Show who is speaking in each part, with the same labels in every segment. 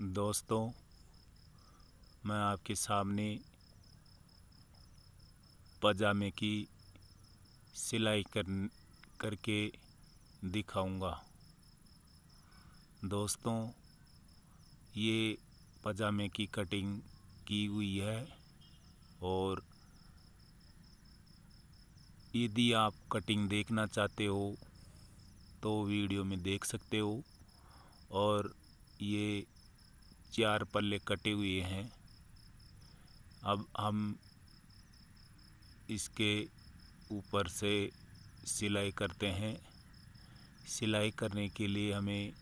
Speaker 1: दोस्तों, मैं आपके सामने पजामे की सिलाई करके दिखाऊंगा। दोस्तों, ये पजामे की कटिंग की हुई है और यदि आप कटिंग देखना चाहते हो तो वीडियो में देख सकते हो। और ये 4 पल्ले कटे हुए हैं। अब हम इसके ऊपर से सिलाई करते हैं। सिलाई करने के लिए हमें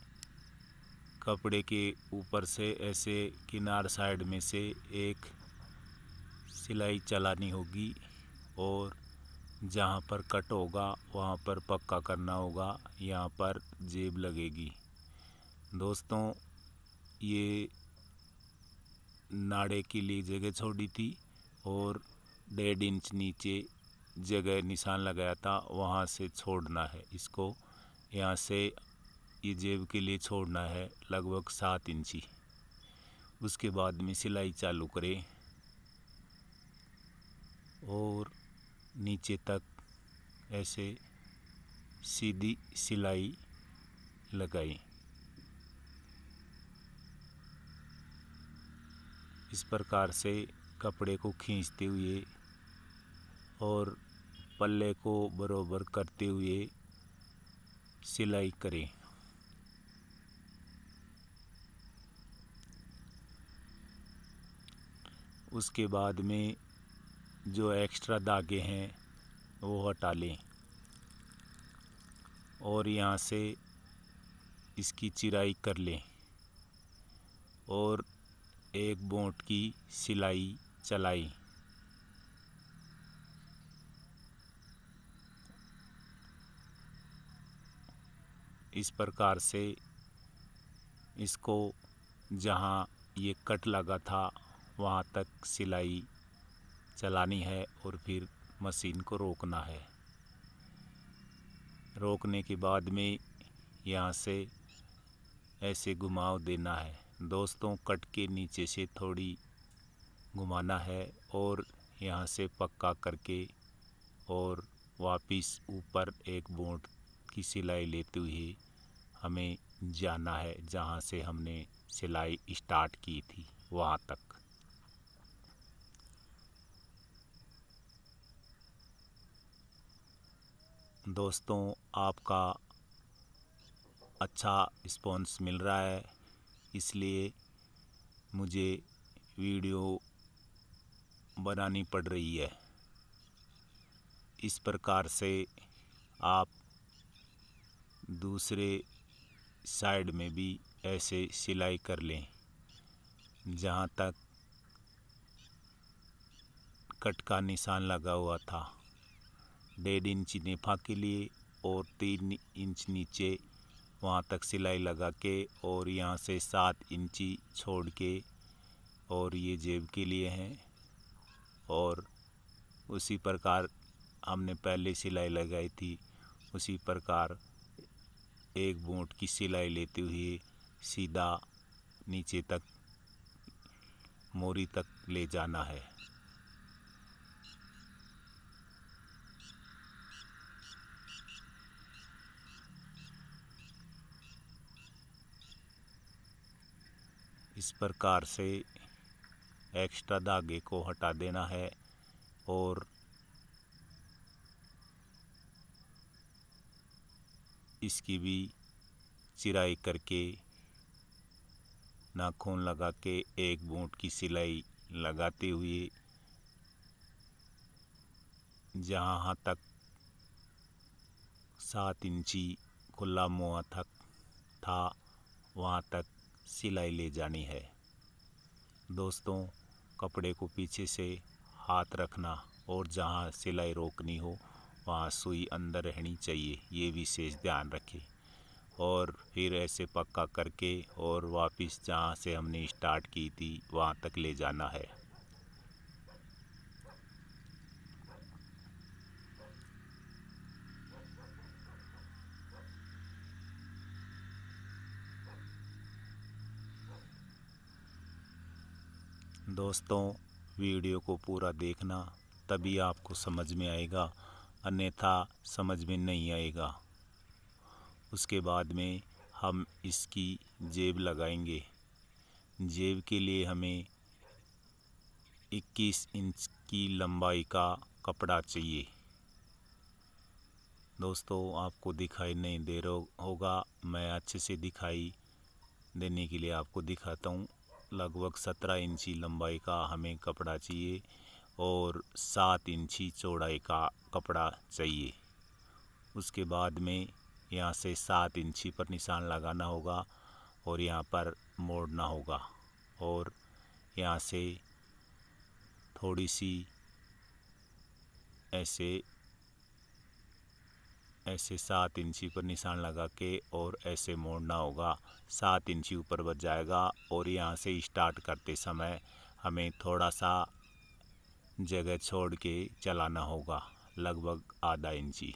Speaker 1: कपड़े के ऊपर से ऐसे किनार साइड में से एक सिलाई चलानी होगी और जहाँ पर कट होगा वहाँ पर पक्का करना होगा। यहाँ पर जेब लगेगी। दोस्तों, ये नाड़े के लिए जगह छोड़ी थी और 1.5 इंच नीचे जगह निशान लगाया था, वहाँ से छोड़ना है इसको। यहाँ से ये जेब के लिए छोड़ना है लगभग 7 इंची। उसके बाद में सिलाई चालू करें और नीचे तक ऐसे सीधी सिलाई लगाएं। इस प्रकार से कपड़े को खींचते हुए और पल्ले को बराबर करते हुए सिलाई करें। उसके बाद में जो एक्स्ट्रा धागे हैं वो हटा लें और यहाँ से इसकी चिराई कर लें और एक बोट की सिलाई चलाएं। इस प्रकार से इसको जहाँ ये कट लगा था वहाँ तक सिलाई चलानी है और फिर मशीन को रोकना है। रोकने के बाद में यहाँ से ऐसे घुमाव देना है। दोस्तों, कट के नीचे से थोड़ी घुमाना है और यहाँ से पक्का करके और वापस ऊपर एक बोट की सिलाई लेते हुए हमें जाना है जहाँ से हमने सिलाई स्टार्ट की थी वहाँ तक। दोस्तों, आपका अच्छा रिस्पॉन्स मिल रहा है, इसलिए मुझे वीडियो बनानी पड़ रही है। इस प्रकार से आप दूसरे साइड में भी ऐसे सिलाई कर लें जहाँ तक कट का निशान लगा हुआ था। 1.5 इंच नेफा के लिए और 3 इंच नीचे वहाँ तक सिलाई लगा के और यहाँ से 7 इंची छोड़ के और ये जेब के लिए हैं। और उसी प्रकार हमने पहले सिलाई लगाई थी, उसी प्रकार एक बोट की सिलाई लेते हुए सीधा नीचे तक मोरी तक ले जाना है। इस प्रकार से एक्स्ट्रा धागे को हटा देना है और इसकी भी चिराई करके नाखून लगा के एक बोट की सिलाई लगाते हुए जहाँ तक 7 इंची खुला मुँह तक था वहाँ तक सिलाई ले जानी है। दोस्तों, कपड़े को पीछे से हाथ रखना और जहाँ सिलाई रोकनी हो वहाँ सुई अंदर रहनी चाहिए, ये विशेष ध्यान रखें। और फिर ऐसे पक्का करके और वापस जहाँ से हमने स्टार्ट की थी वहाँ तक ले जाना है। दोस्तों, वीडियो को पूरा देखना, तभी आपको समझ में आएगा, अन्यथा समझ में नहीं आएगा। उसके बाद में हम इसकी जेब लगाएंगे। जेब के लिए हमें 21 इंच की लंबाई का कपड़ा चाहिए। दोस्तों, आपको दिखाई नहीं दे रहा होगा, मैं अच्छे से दिखाई देने के लिए आपको दिखाता हूँ। लगभग 17 इंची लंबाई का हमें कपड़ा चाहिए और 7 इंची चौड़ाई का कपड़ा चाहिए। उसके बाद में यहाँ से 7 इंची पर निशान लगाना होगा और यहाँ पर मोड़ना होगा और यहाँ से थोड़ी सी ऐसे 7 इंची पर निशान लगा के और ऐसे मोड़ना होगा। 7 इंची ऊपर बच जाएगा और यहाँ से स्टार्ट करते समय हमें थोड़ा सा जगह छोड़ के चलाना होगा, लगभग आधा इंची।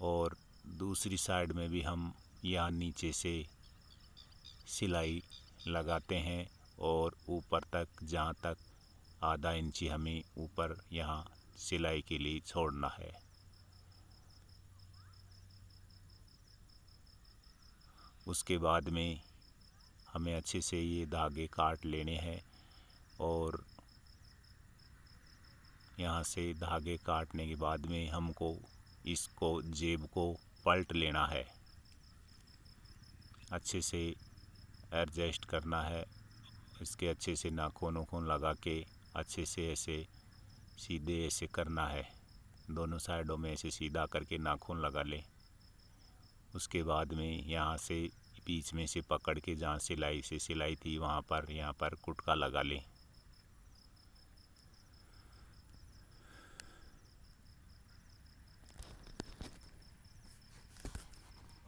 Speaker 1: और दूसरी साइड में भी हम यहाँ नीचे से सिलाई लगाते हैं और ऊपर तक, जहाँ तक आधा इंची हमें ऊपर यहाँ सिलाई के लिए छोड़ना है। उसके बाद में हमें अच्छे से ये धागे काट लेने हैं और यहाँ से धागे काटने के बाद में हमको इसको जेब को पलट लेना है, अच्छे से एडजस्ट करना है। इसके अच्छे से नाखून लगा के अच्छे से ऐसे सीधे ऐसे करना है, दोनों साइडों में ऐसे सीधा करके नाखून लगा लें। उसके बाद में यहाँ से बीच में से पकड़ के जहाँ सिलाई थी वहाँ पर यहाँ पर कुटका लगा लें।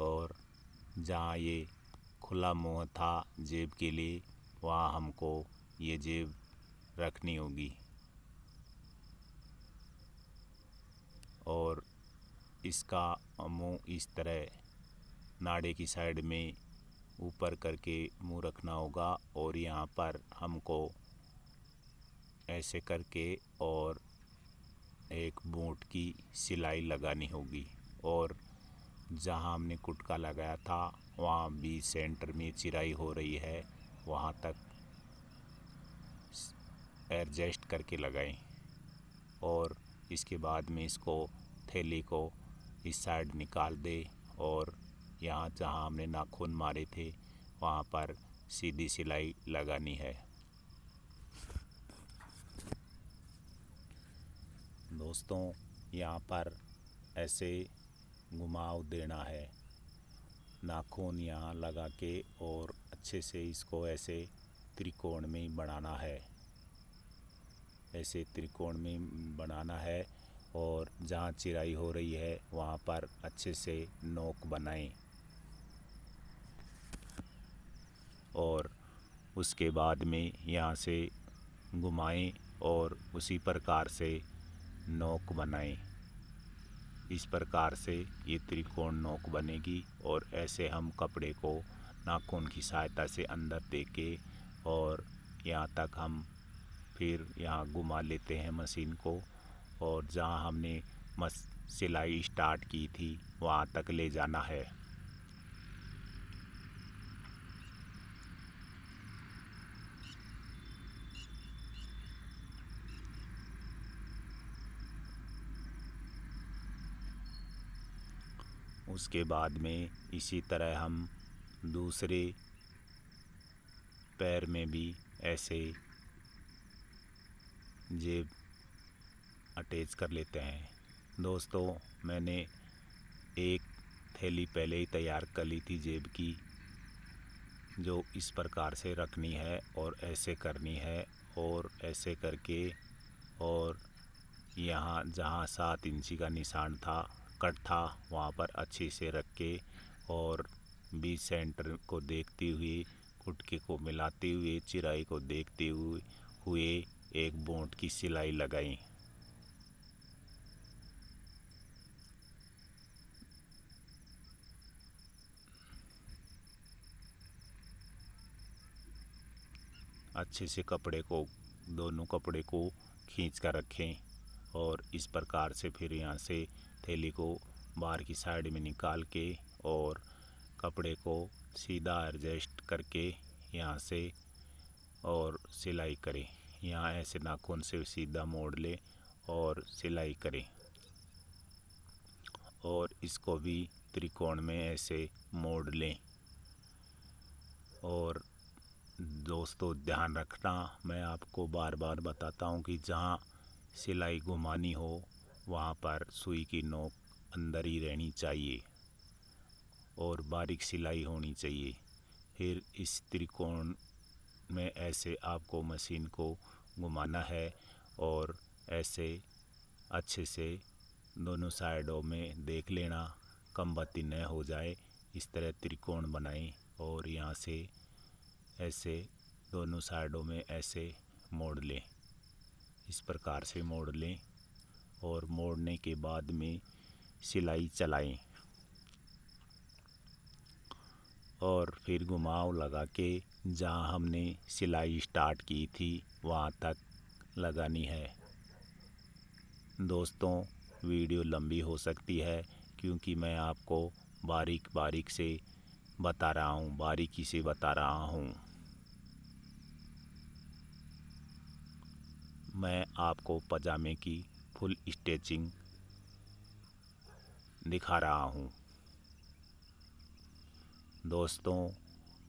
Speaker 1: और जहाँ ये खुला मुँह था जेब के लिए, वहाँ हमको ये जेब रखनी होगी और इसका मुँह इस तरह नाड़े की साइड में ऊपर करके मुँह रखना होगा और यहाँ पर हमको ऐसे करके और एक बूट की सिलाई लगानी होगी और जहाँ हमने कुटका लगाया था वहाँ भी सेंटर में चिराई हो रही है, वहाँ तक एडजस्ट करके लगाएं। और इसके बाद में इसको थैली को इस साइड निकाल दे और यहाँ जहाँ हमने नाखून मारे थे वहाँ पर सीधी सिलाई लगानी है। दोस्तों, यहाँ पर ऐसे घुमाव देना है, नाखून यहाँ लगा के और अच्छे से इसको ऐसे त्रिकोण में बनाना है, ऐसे त्रिकोण में बनाना है और जहाँ चिराई हो रही है वहाँ पर अच्छे से नोक बनाएं और उसके बाद में यहाँ से घुमाएं और उसी प्रकार से नोक बनाएं। इस प्रकार से ये त्रिकोण नोक बनेगी और ऐसे हम कपड़े को नाखून की सहायता से अंदर देके और यहाँ तक हम फिर यहाँ घुमा लेते हैं मशीन को और जहाँ हमने सिलाई स्टार्ट की थी वहाँ तक ले जाना है। उसके बाद में इसी तरह हम दूसरे पैर में भी ऐसे जेब अटैच कर लेते हैं। दोस्तों, मैंने एक थैली पहले ही तैयार कर ली थी जेब की, जो इस प्रकार से रखनी है और ऐसे करनी है और ऐसे करके और यहाँ जहाँ 7 इंची का निशान था, कट था, वहाँ पर अच्छे से रख के और बीच सेंटर को देखते हुए, कुटके को मिलाते हुए, चिराई को देखते हुए एक बूट की सिलाई लगाई। अच्छे से कपड़े को, दोनों कपड़े को खींच कर रखें और इस प्रकार से फिर यहाँ से थैली को बाहर की साइड में निकाल के और कपड़े को सीधा एडजस्ट करके यहाँ से और सिलाई करें। यहाँ ऐसे नाखून से सीधा मोड़ लें और सिलाई करें और इसको भी त्रिकोण में ऐसे मोड़ लें। और दोस्तों ध्यान रखना, मैं आपको बार बार बताता हूँ कि जहाँ सिलाई घुमानी हो वहाँ पर सुई की नोक अंदर ही रहनी चाहिए और बारीक सिलाई होनी चाहिए। फिर इस त्रिकोण में ऐसे आपको मशीन को घुमाना है और ऐसे अच्छे से दोनों साइडों में देख लेना कम बत्ती न हो जाए। इस तरह त्रिकोण बनाएं और यहाँ से ऐसे दोनों साइडों में ऐसे मोड़ लें। इस प्रकार से मोड़ लें और मोड़ने के बाद में सिलाई चलाएं और फिर घुमाव लगा के जहाँ हमने सिलाई स्टार्ट की थी वहाँ तक लगानी है। दोस्तों वीडियो लंबी हो सकती है क्योंकि मैं आपको बारीक बारीक से बता रहा हूँ, बारीकी से बता रहा हूँ। मैं आपको पजामे की फुल स्टिचिंग दिखा रहा हूँ। दोस्तों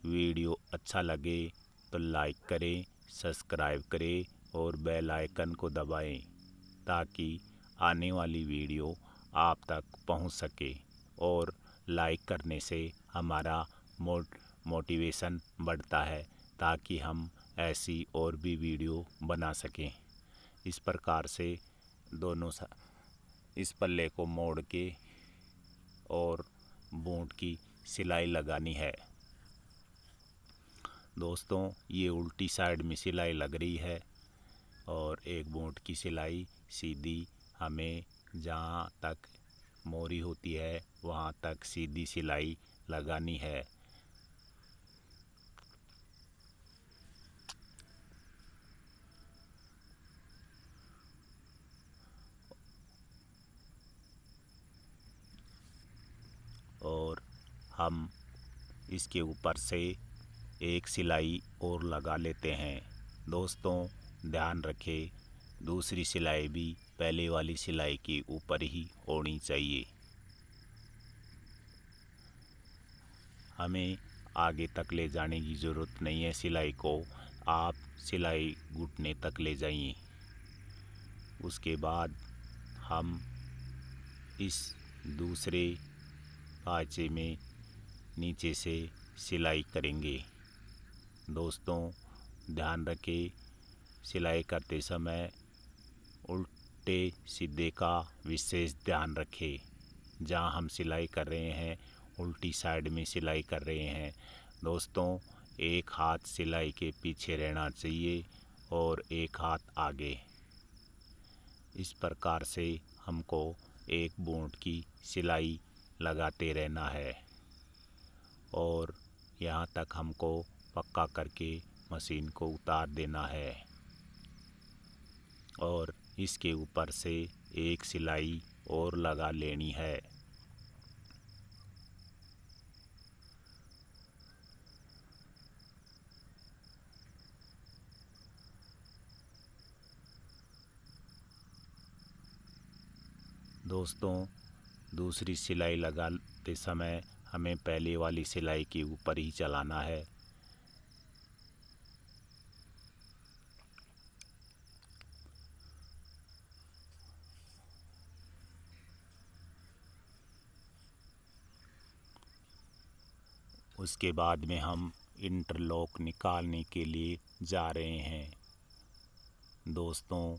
Speaker 1: वीडियो अच्छा लगे तो लाइक करें, सब्सक्राइब करें और बेल आइकन को दबाएं ताकि आने वाली वीडियो आप तक पहुंच सके। और लाइक करने से हमारा मोटिवेशन बढ़ता है ताकि हम ऐसी और भी वीडियो बना सकें। इस प्रकार से दोनों इस पल्ले को मोड़ के और बूट की सिलाई लगानी है। दोस्तों ये उल्टी साइड में सिलाई लग रही है और एक बूट की सिलाई सीधी हमें जहाँ तक मोरी होती है वहाँ तक सीधी सिलाई लगानी है। और हम इसके ऊपर से एक सिलाई और लगा लेते हैं। दोस्तों ध्यान रखें, दूसरी सिलाई भी पहले वाली सिलाई के ऊपर ही होनी चाहिए। हमें आगे तक ले जाने की ज़रूरत नहीं है सिलाई को, आप सिलाई घुटने तक ले जाइए। उसके बाद हम इस दूसरे पाँचे में नीचे से सिलाई करेंगे। दोस्तों ध्यान रखें, सिलाई करते समय उल्टे सीधे का विशेष ध्यान रखें। जहाँ हम सिलाई कर रहे हैं उल्टी साइड में सिलाई कर रहे हैं। दोस्तों एक हाथ सिलाई के पीछे रहना चाहिए और एक हाथ आगे। इस प्रकार से हमको एक बूट की सिलाई लगाते रहना है और यहाँ तक हमको पक्का करके मशीन को उतार देना है और इसके ऊपर से एक सिलाई और लगा लेनी है। दोस्तों दूसरी सिलाई लगाते समय हमें पहले वाली सिलाई के ऊपर ही चलाना है। उसके बाद में हम इंटरलॉक निकालने के लिए जा रहे हैं। दोस्तों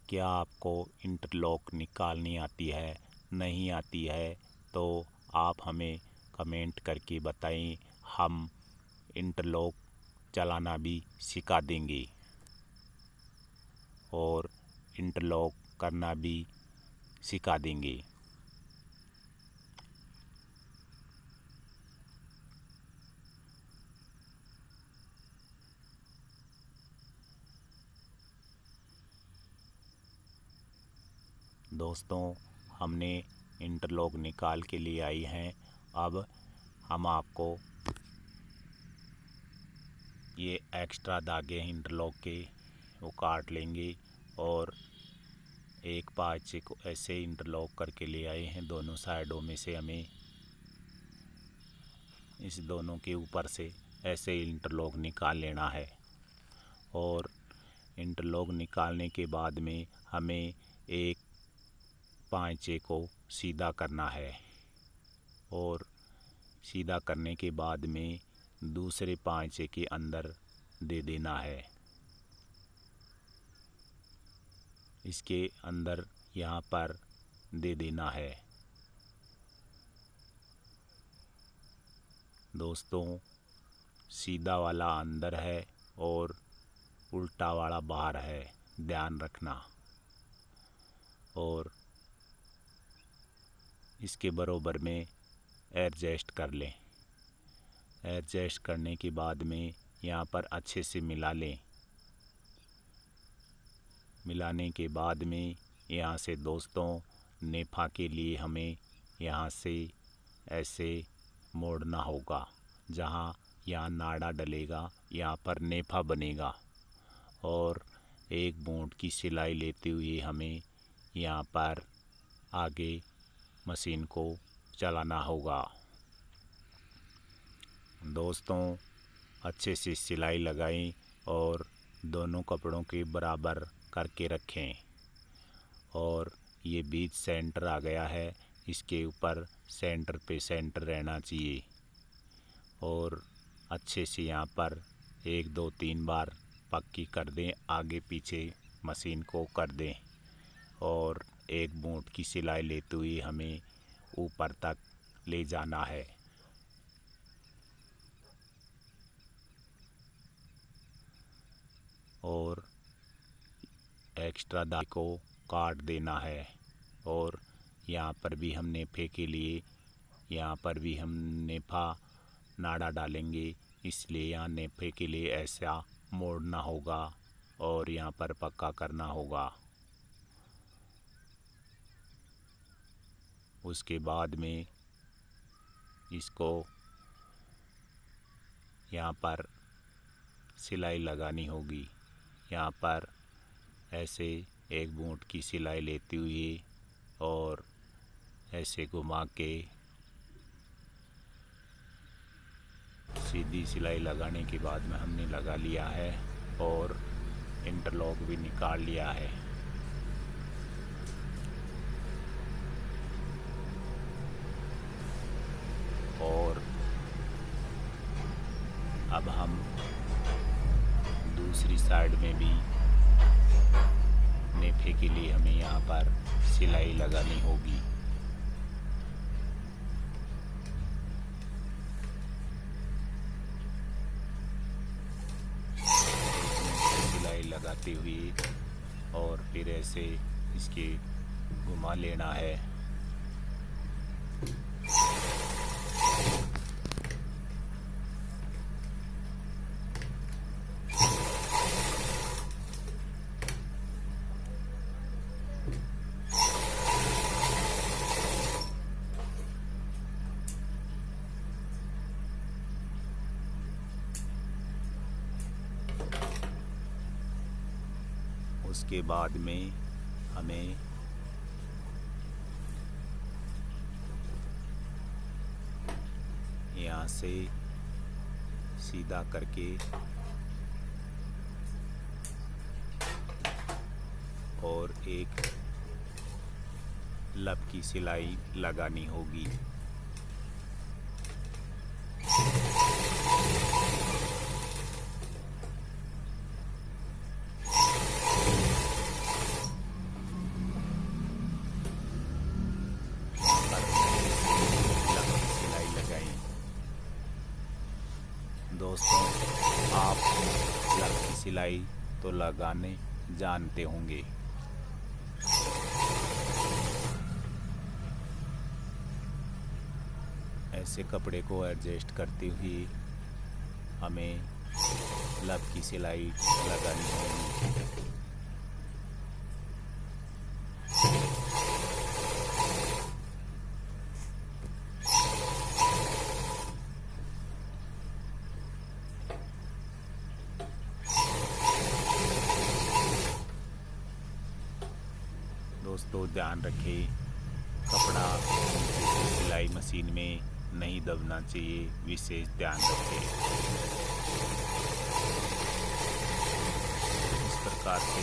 Speaker 1: क्या आपको इंटरलॉक निकालनी आती है? नहीं आती है तो आप हमें कमेंट करके बताएं, हम इंटरलॉक चलाना भी सिखा देंगे और इंटरलॉक करना भी सिखा देंगे। दोस्तों, हमने इंटरलॉक निकाल के लिए आई हैं। अब हम आपको ये एक्स्ट्रा धागे इंटरलॉक के वो काट लेंगे और एक पाँचे को ऐसे इंटरलॉक करके ले आए हैं। दोनों साइडों में से हमें इस दोनों के ऊपर से ऐसे इंटरलॉक निकाल लेना है। और इंटरलॉक निकालने के बाद में हमें एक पाँचे को सीधा करना है और सीधा करने के बाद में दूसरे पाँचे के अंदर दे देना है। इसके अंदर यहाँ पर दे देना है। दोस्तों, सीधा वाला अंदर है और उल्टा वाला बाहर है, ध्यान रखना। और इसके बराबर में एडजस्ट कर लें। एडजस्ट करने के बाद में यहाँ पर अच्छे से मिला लें। मिलाने के बाद में यहाँ से दोस्तों नेफा के लिए हमें यहाँ से ऐसे मोड़ना होगा। जहाँ यहाँ नाड़ा डलेगा यहाँ पर नेफा बनेगा और एक बूँद की सिलाई लेते हुए हमें यहाँ पर आगे मशीन को चलाना होगा। दोस्तों, अच्छे से सिलाई लगाएं और दोनों कपड़ों के बराबर करके रखें। और ये बीच सेंटर आ गया है, इसके ऊपर सेंटर पे सेंटर रहना चाहिए। और अच्छे से यहाँ पर 1 2 3 बार पक्की कर दें, आगे पीछे मशीन को कर दें। और एक बूँद की सिलाई लेते हुए हमें ऊपर तक ले जाना है। और एक्स्ट्रा दाग को काट देना है। और यहाँ पर भी हम नेफे के लिए यहाँ पर भी हम नेफा नाड़ा डालेंगे, इसलिए यहाँ नेफे के लिए ऐसा मोड़ना होगा और यहाँ पर पक्का करना होगा। उसके बाद में इसको यहाँ पर सिलाई लगानी होगी। यहाँ पर ऐसे एक बूँद की सिलाई लेते हुए और ऐसे घुमा के सीधी सिलाई लगाने के बाद में हमने लगा लिया है और इंटरलॉक भी निकाल लिया है। और अब हम दूसरी साइड में भी नेफे के लिए हमें यहाँ पर सिलाई लगानी होगी। सिलाई लगाते हुए और फिर ऐसे इसके घुमा लेना है। उसके बाद में हमें यहाँ से सीधा करके और एक लब की सिलाई लगानी होगी। दोस्तों, आप लब की सिलाई तो लगाने जानते होंगे। ऐसे कपड़े को एडजस्ट करते हुए हमें लब की सिलाई लगानी होगी। दोस्तों ध्यान रखें, कपड़ा सिलाई मशीन में नहीं दबना चाहिए, विशेष ध्यान रखें। इस प्रकार से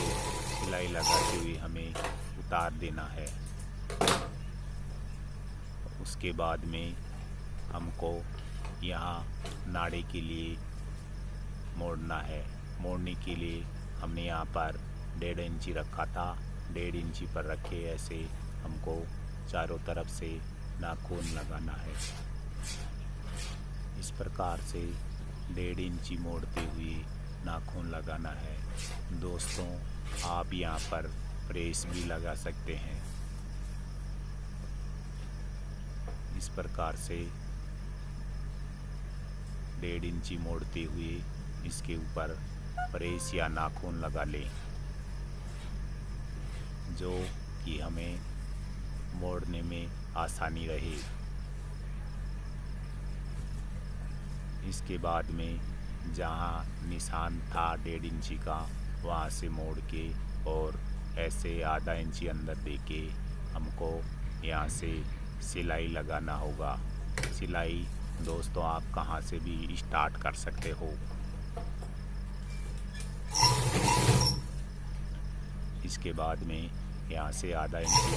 Speaker 1: सिलाई लगाते हुए हमें उतार देना है। उसके बाद में हमको यहाँ नाड़े के लिए मोड़ना है। मोड़ने के लिए हमने यहाँ पर 1.5 इंची रखा था, 1.5 इंची पर रखे ऐसे हमको चारों तरफ से नाखून लगाना है। इस प्रकार से 1.5 इंची मोड़ते हुए नाखून लगाना है। दोस्तों आप यहाँ पर प्रेस भी लगा सकते हैं। इस प्रकार से 1.5 इंची मोड़ते हुए इसके ऊपर प्रेस या नाखून लगा लें, जो कि हमें मोड़ने में आसानी रहे। इसके बाद में जहाँ निशान था 1.5 इंची का, वहाँ से मोड़ के और ऐसे आधा इंची अंदर देके हमको यहाँ से सिलाई लगाना होगा। सिलाई दोस्तों आप कहाँ से भी स्टार्ट कर सकते हो। इसके बाद में यहाँ से आधा इंची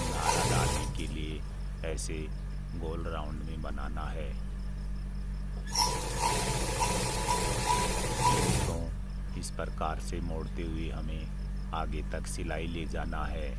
Speaker 1: नाड़ा डालने के लिए ऐसे गोल राउंड में बनाना है। तो इस प्रकार से मोड़ते हुए हमें आगे तक सिलाई ले जाना है।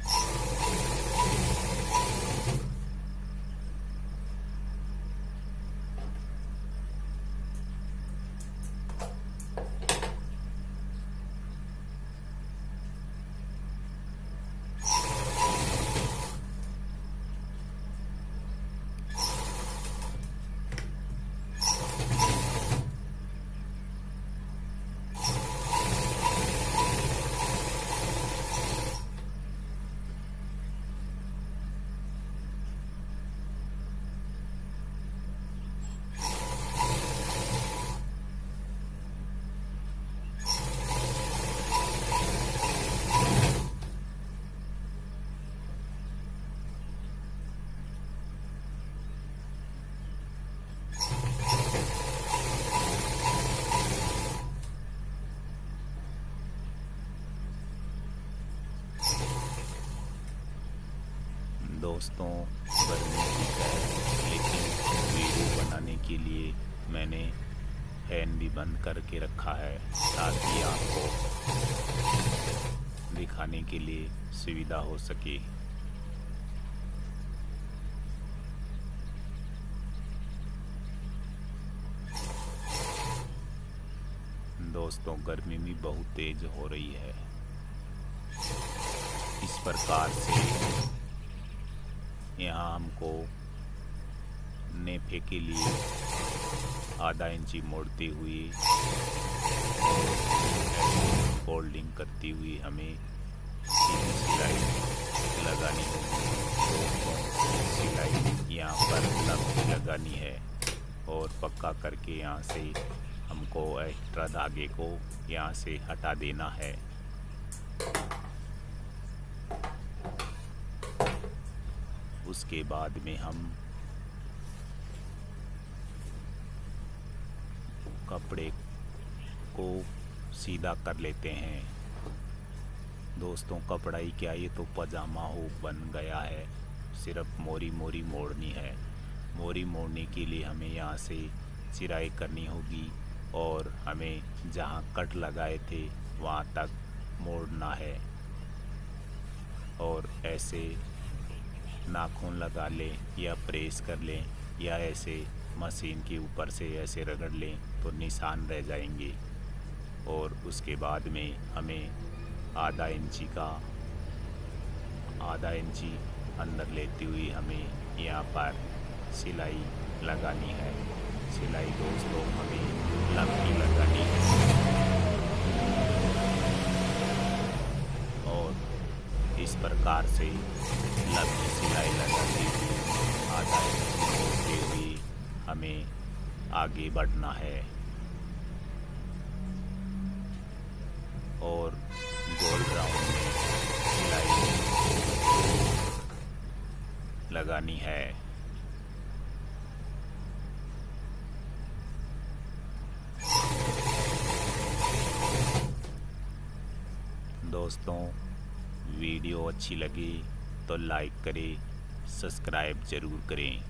Speaker 1: दोस्तों गर्मी भी है, लेकिन वीडियो बनाने के लिए मैंने फैन भी बंद करके रखा है ताकि आपको दिखाने के लिए सुविधा हो सके। दोस्तों गर्मी भी बहुत तेज हो रही है। इस प्रकार से यहाँ हमको नेफे के लिए आधा इंची मोड़ते हुए फोल्डिंग करती हुई हमें सिलाई लगानी होगी। सिलाई यहाँ पर लब लगानी है और पक्का करके यहाँ से हमको एक्स्ट्रा धागे को यहाँ से हटा देना है। उसके बाद में हम कपड़े को सीधा कर लेते हैं। दोस्तों कपड़ा ही क्या, ये तो पजामा हो बन गया है। सिर्फ मोरी मोरी मोड़नी है। मोरी मोड़ने के लिए हमें यहाँ से चिराई करनी होगी और हमें जहाँ कट लगाए थे वहाँ तक मोड़ना है और ऐसे नाखून लगा लें या प्रेस कर लें या ऐसे मशीन के ऊपर से ऐसे रगड़ लें तो निशान रह जाएंगे। और उसके बाद में हमें आधा इंची अंदर लेते हुए हमें यहाँ पर सिलाई लगानी है। सिलाई दोस्तों हमें लंबी लगानी है और इस प्रकार से लंबी सिलाई लगाते हुए आधा इंच मोड़ते हुए हमें आगे बढ़ना है और गोल राउंड में सिलाई लगानी है। दोस्तों वीडियो अच्छी लगी तो लाइक करें, सब्सक्राइब ज़रूर करें।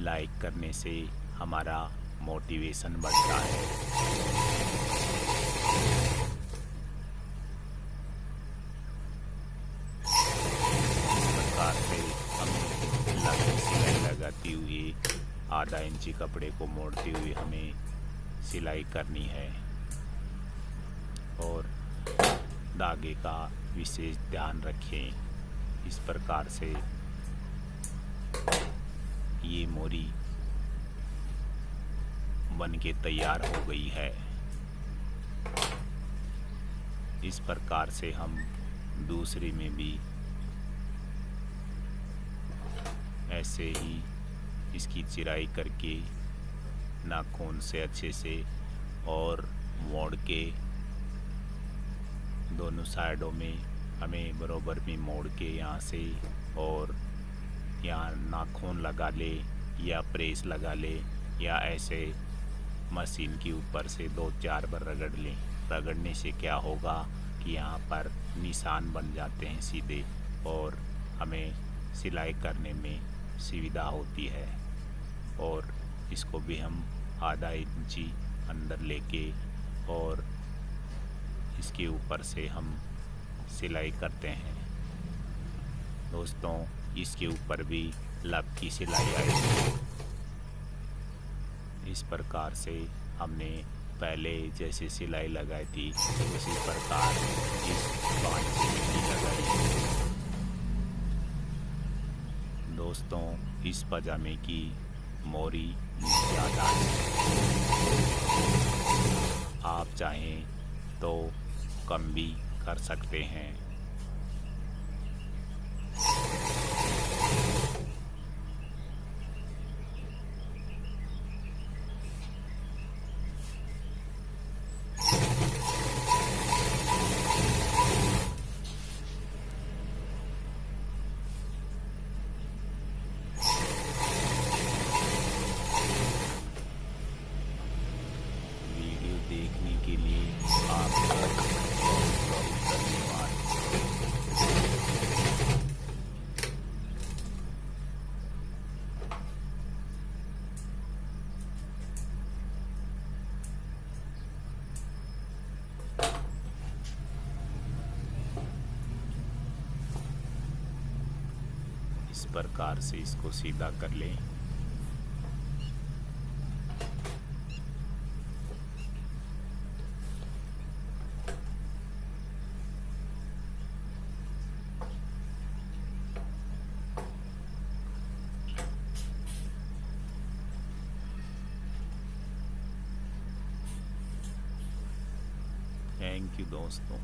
Speaker 1: लाइक करने से हमारा मोटिवेशन बढ़ता है। इस प्रकार से हमें लंबी सिलाई लगाती हुई आधा इंची कपड़े को मोड़ते हुए हमें सिलाई करनी है और धागे का विशेष ध्यान रखें। इस प्रकार से ये मोरी बन के तैयार हो गई है। इस प्रकार से हम दूसरे में भी ऐसे ही इसकी चिराई करके नाखून से अच्छे से और मोड़ के दोनों साइडों में हमें बराबर में मोड़ के यहाँ से और यहाँ नाखून लगा ले या प्रेस लगा ले या ऐसे मशीन के ऊपर से 2-4 बार रगड़ लें। रगड़ने से क्या होगा कि यहाँ पर निशान बन जाते हैं सीधे और हमें सिलाई करने में सुविधा होती है। और इसको भी हम आधा इंची अंदर लेके और इसके ऊपर से हम सिलाई करते हैं। दोस्तों इसके ऊपर भी लब की सिलाई आएगी। इस प्रकार से हमने पहले जैसे सिलाई लगाई थी उसी प्रकार इस बाँध से भी लगाई। दोस्तों इस पजामे की मोरी ज़्यादा है, आप चाहें तो कम भी कर सकते हैं। देखने के लिए आपका बहुत धन्यवाद। इस प्रकार से इसको सीधा कर लें। थैंक यू दोस्तों।